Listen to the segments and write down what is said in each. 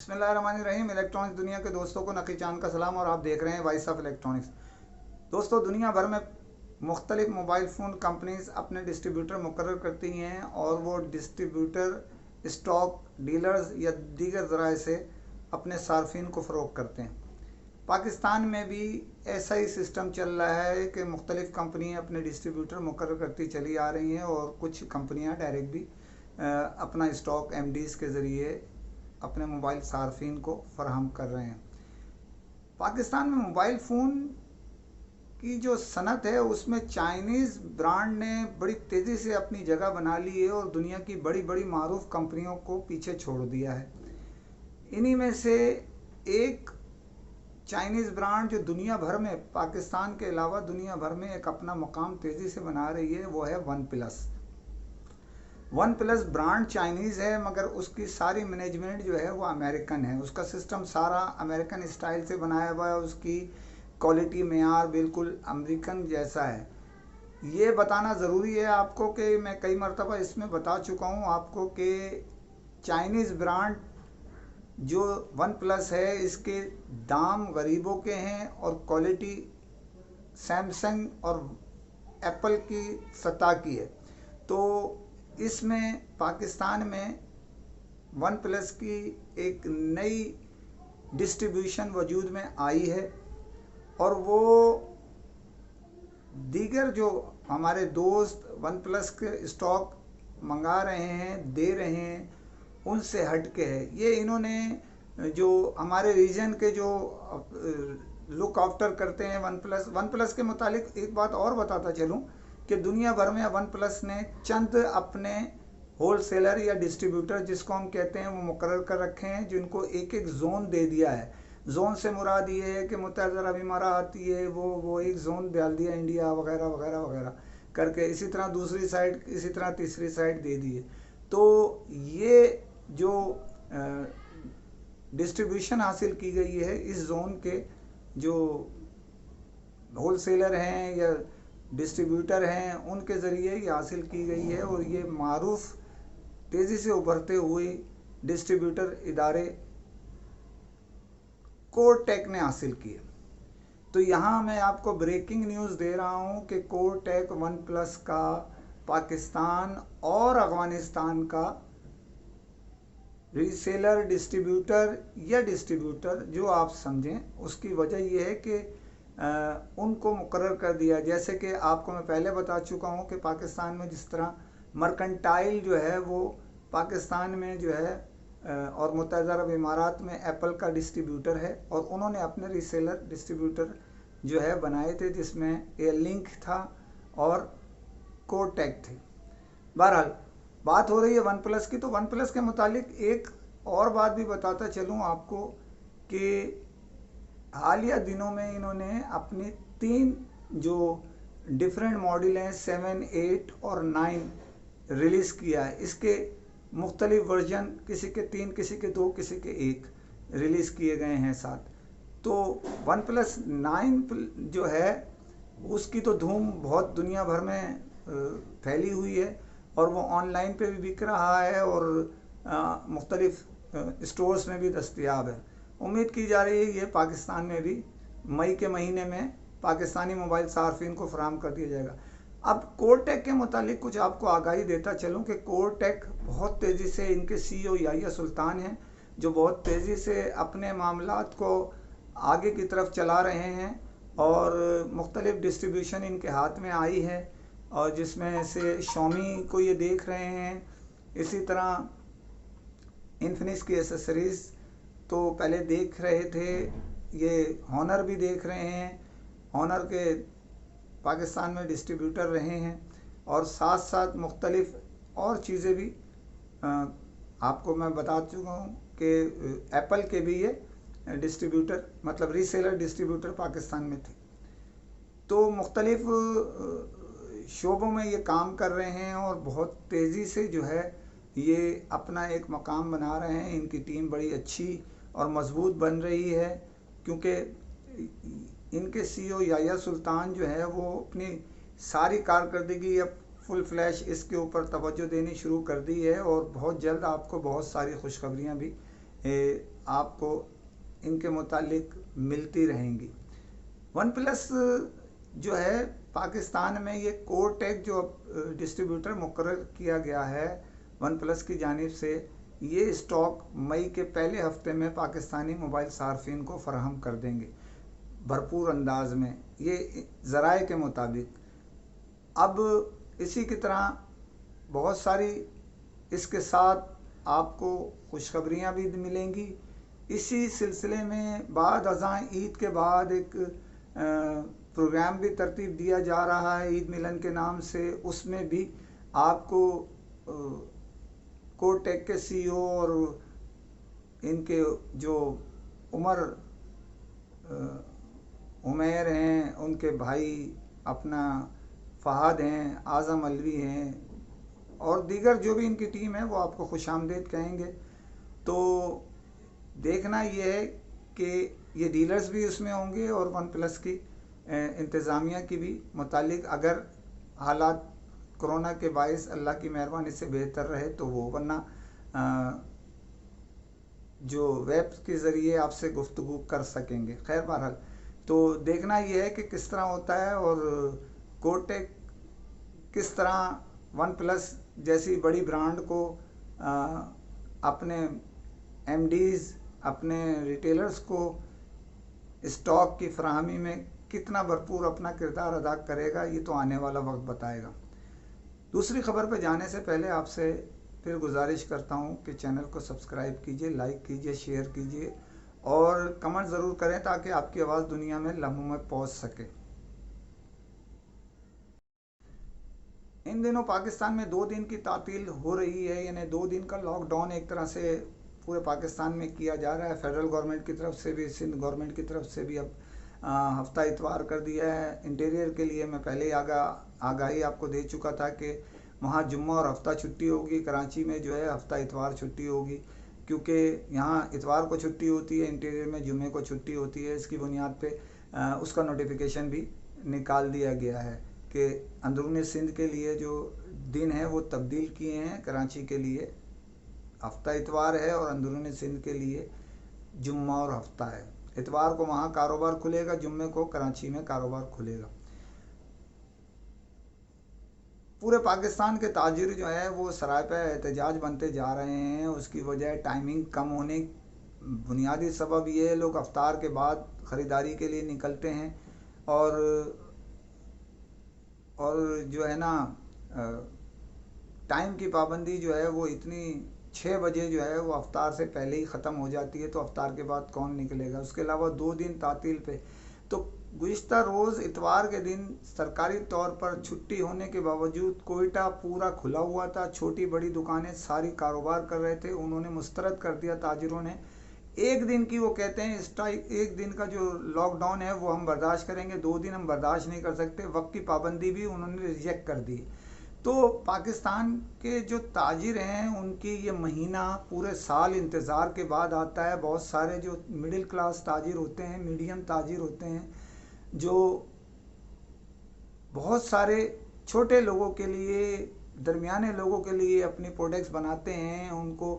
बिस्मिल्लाहिर्रहमानिर्रहीम। इलेक्ट्रॉनिक्स दुनिया के दोस्तों को नकी चांद का सलाम और आप देख रहे हैं वॉइस ऑफ इलेक्ट्रॉनिक्स। दोस्तों, दुनिया भर में मुख्तलिफ मोबाइल फ़ोन कंपनीज अपने डिस्ट्रीब्यूटर मुकर्रर करती हैं और वो डिस्ट्रीब्यूटर स्टॉक डीलर्स या दीगर ज़राए से अपने सार्फिन को फ़रोग़ करते हैं। पाकिस्तान में भी ऐसा ही सिस्टम चल रहा है कि मुख्तलिफ़ कंपनियाँ अपने डिस्ट्रीब्यूटर मुकर्रर करती चली आ रही हैं और कुछ कंपनियाँ डायरेक्ट भी अपना स्टॉक एमडीज़ के ज़रिए अपने मोबाइल सार्फिन को फराहम कर रहे हैं। पाकिस्तान में मोबाइल फ़ोन की जो सनत है उसमें चाइनीज़ ब्रांड ने बड़ी तेज़ी से अपनी जगह बना ली है और दुनिया की बड़ी बड़ी मारूफ कंपनियों को पीछे छोड़ दिया है। इन्हीं में से एक चाइनीज़ ब्रांड जो दुनिया भर में, पाकिस्तान के अलावा दुनिया भर में एक अपना मकाम तेज़ी से बना रही है, वो है one plus. One plus brand Chinese है मगर उसकी सारी मैनेजमेंट जो है वो अमेरिकन है। उसका सिस्टम सारा अमेरिकन स्टाइल से बनाया हुआ है, उसकी क्वालिटी मेयार बिल्कुल अमेरिकन जैसा है। ये बताना ज़रूरी है आपको कि मैं कई मरतबा इसमें बता चुका हूँ आपको कि चाइनीज़ ब्रांड जो वन प्लस है इसके दाम गरीबों के हैं और क्वालिटी सैमसंग और एप्पल की सतह की है। तो इसमें पाकिस्तान में वन प्लस की एक नई डिस्ट्रीब्यूशन वजूद में आई है और वो दीगर जो हमारे दोस्त वन प्लस के स्टॉक मंगा रहे हैं, दे रहे हैं, उनसे हट के है। ये इन्होंने जो हमारे रीजन के जो लुक आफ्टर करते हैं वन प्लस के मुतालिक एक बात और बताता चलूँ कि दुनिया भर में वन प्लस ने चंद अपने होल सेलर या डिस्ट्रीब्यूटर जिसको हम कहते हैं वो मुकर्रर कर रखे हैं, जिनको एक एक जोन दे दिया है। जोन से मुराद ये है कि मुत्तहिदा अरब इमारात ये वो एक जोन डाल दिया, इंडिया वगैरह वगैरह वगैरह करके, इसी तरह दूसरी साइड, इसी तरह तीसरी साइड दे दिए। तो ये जो डिस्ट्रीब्यूशन हासिल की गई है इस जोन के जो होल सेलर हैं या डिस्ट्रीब्यूटर हैं उनके ज़रिए ये हासिल की गई है और ये मारूफ तेज़ी से उभरते हुए डिस्ट्रीब्यूटर इदारे कोरटेक ने हासिल किए। तो यहाँ मैं आपको ब्रेकिंग न्यूज़ दे रहा हूँ कि कोरटेक वन प्लस का पाकिस्तान और अफ़गानिस्तान का रीसेलर डिस्ट्रीब्यूटर या डिस्ट्रीब्यूटर जो आप समझें, उसकी वजह यह है कि उनको मुकर्रर कर दिया। जैसे कि आपको मैं पहले बता चुका हूँ कि पाकिस्तान में जिस तरह मर्केंटाइल जो है वो पाकिस्तान में जो है और मुत्तहिदा अरब इमारात में एप्पल का डिस्ट्रीब्यूटर है और उन्होंने अपने रीसेलर डिस्ट्रीब्यूटर जो है बनाए थे जिसमें एयरलिंक था और कोरटेक थे। बहरहाल बात हो रही है वन प्लस की, तो वन प्लस के मुतालिक एक और बात भी बताता चलूँ आपको कि हालिया दिनों में इन्होंने अपनी 3 जो डिफरेंट मॉडल हैं 7, 8 और 9 रिलीज़ किया है। इसके मुख्तलिफ वर्जन, किसी के 3, किसी के 2, किसी के 1 रिलीज़ किए गए हैं साथ। तो वन प्लस 9 जो है उसकी तो धूम बहुत दुनिया भर में फैली हुई है और वो ऑनलाइन पे भी बिक रहा है और मुख्तलिफ स्टोर्स में भी दस्तयाब है। उम्मीद की जा रही है ये पाकिस्तान में भी मई के महीने में पाकिस्तानी मोबाइल सार्फिन को फराहम कर दिया जाएगा। अब कोरटेक के मुतालिक कुछ आपको आगाही देता चलूँ कि कोरटेक बहुत तेज़ी से, इनके सीईओ याहिया सुल्तान हैं जो बहुत तेज़ी से अपने मामलात को आगे की तरफ चला रहे हैं और मुख्तलिफ डिस्ट्रीब्यूशन इनके हाथ में आई है और जिसमें से शॉमी को ये देख रहे हैं, इसी तरह इन्फिनिक्स की एसेसरीज़ तो पहले देख रहे थे, ये हॉनर भी देख रहे हैं, हॉनर के पाकिस्तान में डिस्ट्रीब्यूटर रहे हैं और साथ साथ मुख्तलिफ और चीज़ें भी आपको मैं बता चुका हूँ कि एप्पल के भी ये डिस्ट्रीब्यूटर मतलब रीसेलर डिस्ट्रीब्यूटर पाकिस्तान में थे। तो मुख्तलिफ शोबों में ये काम कर रहे हैं और बहुत तेज़ी से जो है ये अपना एक मकाम बना रहे हैं। इनकी टीम बड़ी अच्छी और मजबूत बन रही है क्योंकि इनके सीईओ याहिया सुल्तान जो है वो अपनी सारी कारकर्दगी अब फुल फ्लैश इसके ऊपर तवज्जो देनी शुरू कर दी है और बहुत जल्द आपको बहुत सारी खुशखबरियाँ भी آپ کو ان کے متعلق ملتی رہیں گی۔ ون پلس جو ہے پاکستان میں یہ کورٹیک جو ڈسٹریبیوٹر مقرر کیا گیا ہے ون پلس کی جانب سے، یہ اسٹاک مئی کے پہلے ہفتے میں پاکستانی موبائل صارفین کو فراہم کر دیں گے بھرپور انداز میں، یہ ذرائع کے مطابق۔ اب اسی کی طرح بہت ساری اس کے ساتھ آپ کو خوشخبریاں بھی ملیں گی۔ اسی سلسلے میں بعد ازاں عید کے بعد ایک پروگرام بھی ترتیب دیا جا رہا ہے عید ملن کے نام سے، اس میں بھی آپ کو کورٹیک کے سی او اور ان کے جو عمیر ہیں، ان کے بھائی اپنا فہد ہیں، اعظم علوی ہیں، اور دیگر جو بھی ان کی ٹیم ہے وہ آپ کو خوش آمدید کہیں گے۔ تو دیکھنا یہ ہے کہ یہ ڈیلرز بھی اس میں ہوں گے اور ون پلس کی انتظامیہ کی بھی متعلق، اگر حالات کرونا کے باعث اللہ کی مہربانی سے بہتر رہے تو وہ، ورنہ جو ویب کے ذریعے آپ سے گفتگو کر سکیں گے۔ خیر بہرحال تو دیکھنا یہ ہے کہ کس طرح ہوتا ہے، اور کورٹیک کس طرح ون پلس جیسی بڑی برانڈ کو اپنے ایم ڈیز، اپنے ریٹیلرز کو اسٹاک کی فراہمی میں کتنا بھرپور اپنا کردار ادا کرے گا، یہ تو آنے والا وقت بتائے گا۔ دوسری خبر پہ جانے سے پہلے آپ سے پھر گزارش کرتا ہوں کہ چینل کو سبسکرائب کیجئے، لائک کیجئے، شیئر کیجئے اور کمنٹ ضرور کریں تاکہ آپ کی آواز دنیا میں لمحوں میں پہنچ سکے۔ ان دنوں پاکستان میں 2 دن کی تعطیل ہو رہی ہے، یعنی 2 دن کا لاک ڈاؤن ایک طرح سے پورے پاکستان میں کیا جا رہا ہے۔ فیڈرل گورنمنٹ کی طرف سے بھی، سندھ گورنمنٹ کی طرف سے بھی اب ہفتہ اتوار کر دیا ہے۔ انٹیریئر کے لیے میں پہلے ہی آگاہی آپ کو دے چکا تھا کہ وہاں جمعہ اور ہفتہ چھٹی ہوگی، کراچی میں جو ہے ہفتہ اتوار چھٹی ہوگی، کیونکہ یہاں اتوار کو چھٹی ہوتی ہے، انٹیریئر میں جمعے کو چھٹی ہوتی ہے۔ اس کی بنیاد پہ اس کا نوٹیفیکیشن بھی نکال دیا گیا ہے کہ اندرون سندھ کے لیے جو دن ہے وہ تبدیل کیے ہیں۔ کراچی کے لیے ہفتہ اتوار ہے اور اندرون سندھ کے لیے جمعہ اور ہفتہ ہے۔ اتوار کو وہاں کاروبار کھلے گا، جمعے کو کراچی میں کاروبار کھلے گا۔ پورے پاکستان کے تاجر جو ہیں وہ سراپا احتجاج بنتے جا رہے ہیں۔ اس کی وجہ ٹائمنگ کم ہونے، بنیادی سبب یہ ہے لوگ افطار کے بعد خریداری کے لیے نکلتے ہیں، اور جو ہے نا ٹائم کی پابندی جو ہے وہ اتنی 6 بجے جو ہے وہ افطار سے پہلے ہی ختم ہو جاتی ہے، تو افطار کے بعد کون نکلے گا۔ اس کے علاوہ 2 دن تعطیل پہ، تو گزشتہ روز اتوار کے دن سرکاری طور پر چھٹی ہونے کے باوجود کوئٹہ پورا کھلا ہوا تھا، چھوٹی بڑی دکانیں ساری کاروبار کر رہے تھے۔ انہوں نے مسترد کر دیا تاجروں نے، 1 دن کی وہ کہتے ہیں اسٹرائک، 1 دن کا جو لاک ڈاؤن ہے وہ ہم برداشت کریں گے، 2 دن ہم برداشت نہیں کر سکتے۔ وقت کی پابندی بھی انہوں نے ریجیکٹ کر دی۔ تو پاکستان کے جو تاجر ہیں ان کی یہ مہینہ پورے سال انتظار کے بعد آتا ہے۔ بہت سارے جو مڈل کلاس تاجر ہوتے ہیں، میڈیم تاجر ہوتے ہیں، جو بہت سارے چھوٹے لوگوں کے لیے، درمیانے لوگوں کے لیے اپنی پروڈکٹس بناتے ہیں، ان کو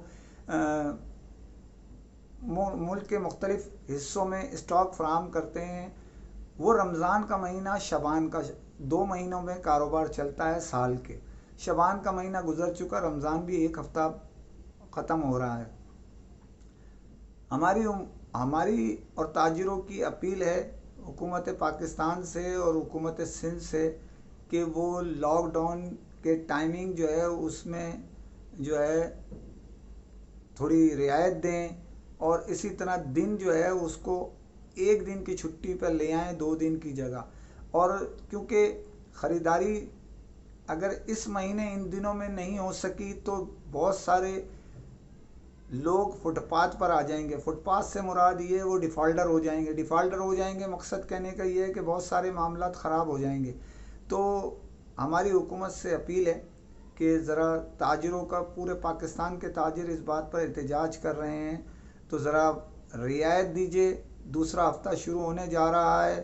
ملک کے مختلف حصوں میں اسٹاک فراہم کرتے ہیں۔ وہ رمضان کا مہینہ، شعبان کا، 2 مہینوں میں کاروبار چلتا ہے سال کے۔ شعبان کا مہینہ گزر چکا، رمضان بھی 1 ہفتہ ختم ہو رہا ہے۔ ہماری اور تاجروں کی اپیل ہے حکومت پاکستان سے اور حکومت سندھ سے کہ وہ لاک ڈاؤن کے ٹائمنگ جو ہے اس میں جو ہے تھوڑی رعایت دیں، اور اسی طرح دن جو ہے اس کو 1 دن کی چھٹی پر لے آئیں 2 دن کی جگہ۔ اور کیونکہ خریداری اگر اس مہینے ان دنوں میں نہیں ہو سکی تو بہت سارے لوگ فٹ پاتھ پر آ جائیں گے۔ فٹ پاتھ سے مراد یہ ہے وہ ڈیفالٹر ہو جائیں گے۔ ڈیفالٹر ہو جائیں گے مقصد کہنے کا یہ ہے کہ بہت سارے معاملات خراب ہو جائیں گے۔ تو ہماری حکومت سے اپیل ہے کہ ذرا تاجروں کا، پورے پاکستان کے تاجر اس بات پر احتجاج کر رہے ہیں تو ذرا رعایت دیجیے۔ دوسرا ہفتہ شروع ہونے جا رہا ہے،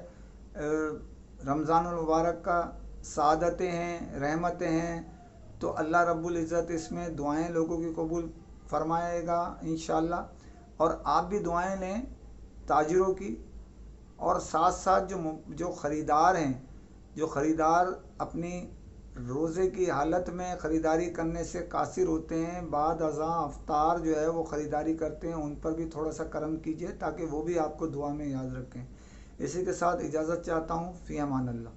رمضان المبارک کا، سعادتیں ہیں، رحمتیں ہیں، تو اللہ رب العزت اس میں دعائیں لوگوں کی قبول فرمائے گا انشاءاللہ۔ اور آپ بھی دعائیں لیں تاجروں کی، اور ساتھ ساتھ جو خریدار ہیں، جو خریدار اپنی روزے کی حالت میں خریداری کرنے سے قاصر ہوتے ہیں، بعد ازاں افطار جو ہے وہ خریداری کرتے ہیں، ان پر بھی تھوڑا سا کرم کیجیے تاکہ وہ بھی آپ کو دعا میں یاد رکھیں۔ اسی کے ساتھ اجازت چاہتا ہوں، فی امان اللہ۔